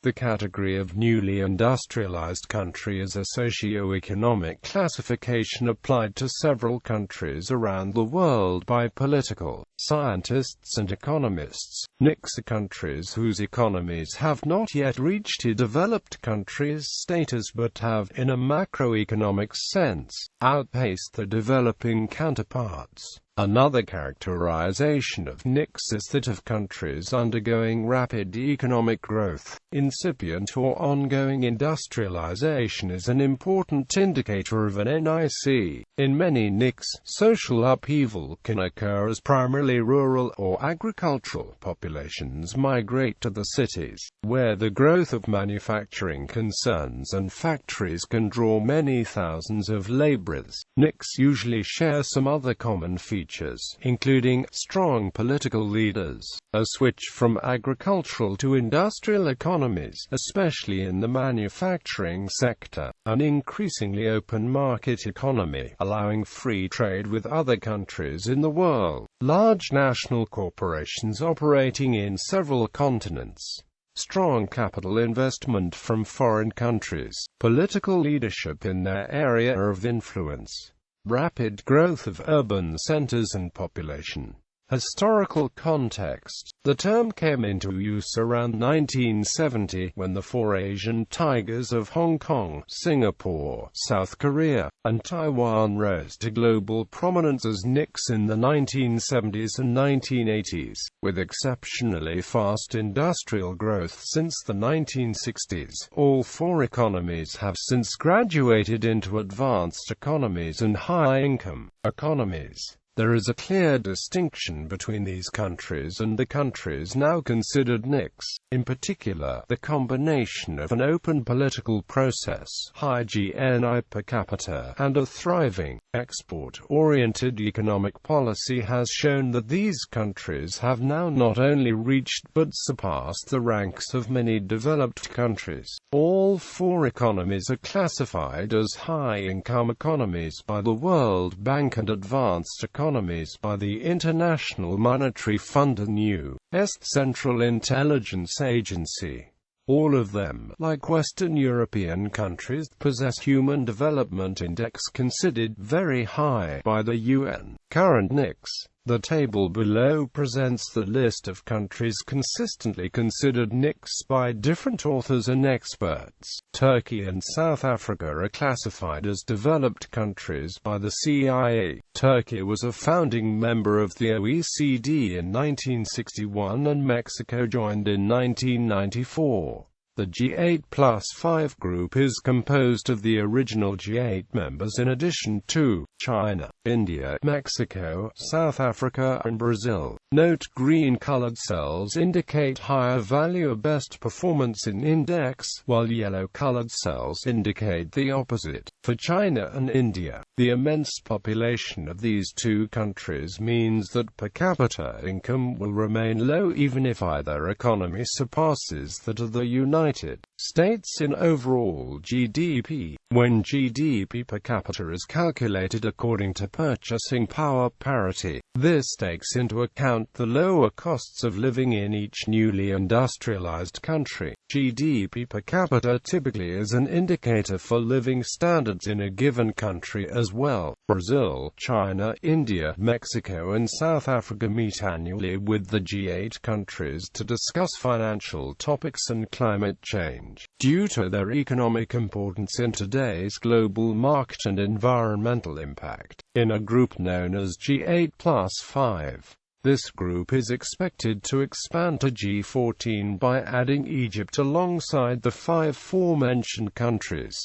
The category of newly industrialized country is a socioeconomic classification applied to several countries around the world by political scientists and economists. NICs are countries whose economies have not yet reached a developed country's status but have, in a macroeconomic sense, outpaced their developing counterparts. Another characterization of NICs is that of countries undergoing rapid economic growth. Incipient or ongoing industrialization is an important indicator of an NIC. In many NICs, social upheaval can occur as primarily rural or agricultural populations migrate to the cities, where the growth of manufacturing concerns and factories can draw many thousands of laborers. NICs usually share some other common features, including strong political leaders, a switch from agricultural to industrial economies, especially in the manufacturing sector, an increasingly open market economy, allowing free trade with other countries in the world, large national corporations operating in several continents, strong capital investment from foreign countries, political leadership in their area of influence, rapid growth of urban centers and population. Historical context. The term came into use around 1970, when the four Asian tigers of Hong Kong, Singapore, South Korea, and Taiwan rose to global prominence as NICs in the 1970s and 1980s, with exceptionally fast industrial growth since the 1960s. All four economies have since graduated into advanced economies and high-income economies. There is a clear distinction between these countries and the countries now considered NICs, in particular, the combination of an open political process, high GNI per capita, and a thriving, export-oriented economic policy has shown that these countries have now not only reached but surpassed the ranks of many developed countries. All four economies are classified as high-income economies by the World Bank and advanced economies by the International Monetary Fund and U.S. Central Intelligence Agency. All of them, like Western European countries, possess Human Development Index considered very high by the UN. Current NICs. The table below presents the list of countries consistently considered NICs by different authors and experts. Turkey and South Africa are classified as developed countries by the CIA. Turkey was a founding member of the OECD in 1961 and Mexico joined in 1994. The G8+5 group is composed of the original G8 members in addition to China, India, Mexico, South Africa, and Brazil. Note: green-colored cells indicate higher value or best performance in index, while yellow-colored cells indicate the opposite. For China and India, the immense population of these two countries means that per capita income will remain low even if either economy surpasses that of the United States in overall GDP. When GDP per capita is calculated according to purchasing power parity, this takes into account the lower costs of living in each newly industrialized country. GDP per capita typically is an indicator for living standards in a given country as well. Brazil, China, India, Mexico and South Africa meet annually with the G8 countries to discuss financial topics and climate change. Due to their economic importance in today's global market and environmental impact, in a group known as G8+5. This group is expected to expand to G14 by adding Egypt alongside the five aforementioned countries.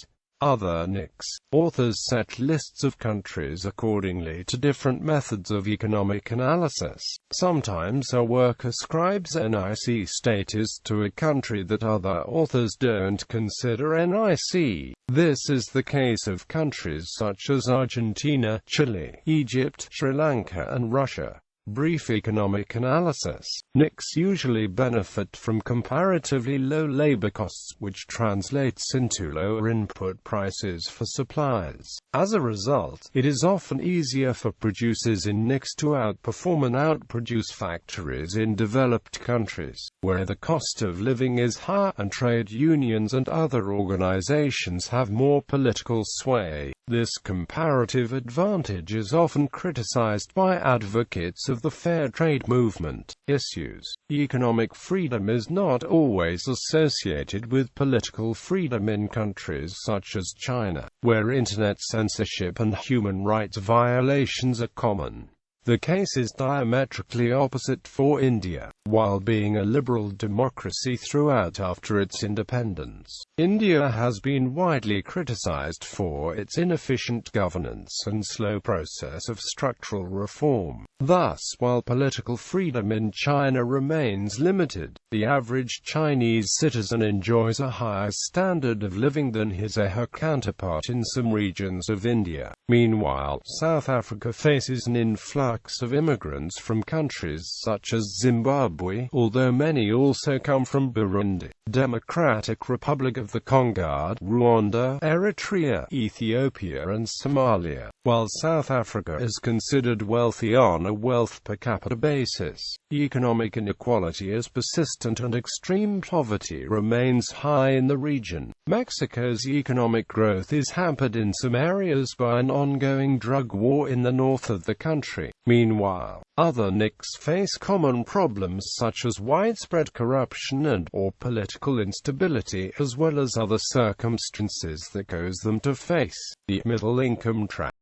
Other NICs. Authors set lists of countries accordingly to different methods of economic analysis. Sometimes a work ascribes NIC status to a country that other authors don't consider NIC. This is the case of countries such as Argentina, Chile, Egypt, Sri Lanka and Russia. Brief economic analysis. NICs usually benefit from comparatively low labor costs, which translates into lower input prices for suppliers. As a result, it is often easier for producers in NICs to outperform and outproduce factories in developed countries, where the cost of living is higher, and trade unions and other organizations have more political sway. This comparative advantage is often criticized by advocates of the fair trade movement. Issues. Economic freedom is not always associated with political freedom in countries such as China, where internet censorship and human rights violations are common. The case is diametrically opposite for India. While being a liberal democracy throughout after its independence, India has been widely criticized for its inefficient governance and slow process of structural reform. Thus, while political freedom in China remains limited, the average Chinese citizen enjoys a higher standard of living than his or her counterpart in some regions of India. Meanwhile, South Africa faces an influx of immigrants from countries such as Zimbabwe, although many also come from Burundi, Democratic Republic of the Congo, Rwanda, Eritrea, Ethiopia and Somalia. While South Africa is considered wealthy on a wealth per capita basis, economic inequality is persistent and extreme poverty remains high in the region. Mexico's economic growth is hampered in some areas by an ongoing drug war in the north of the country. Meanwhile, other NICs face common problems such as widespread corruption and/or political instability, as well as other circumstances that cause them to face the middle income trap.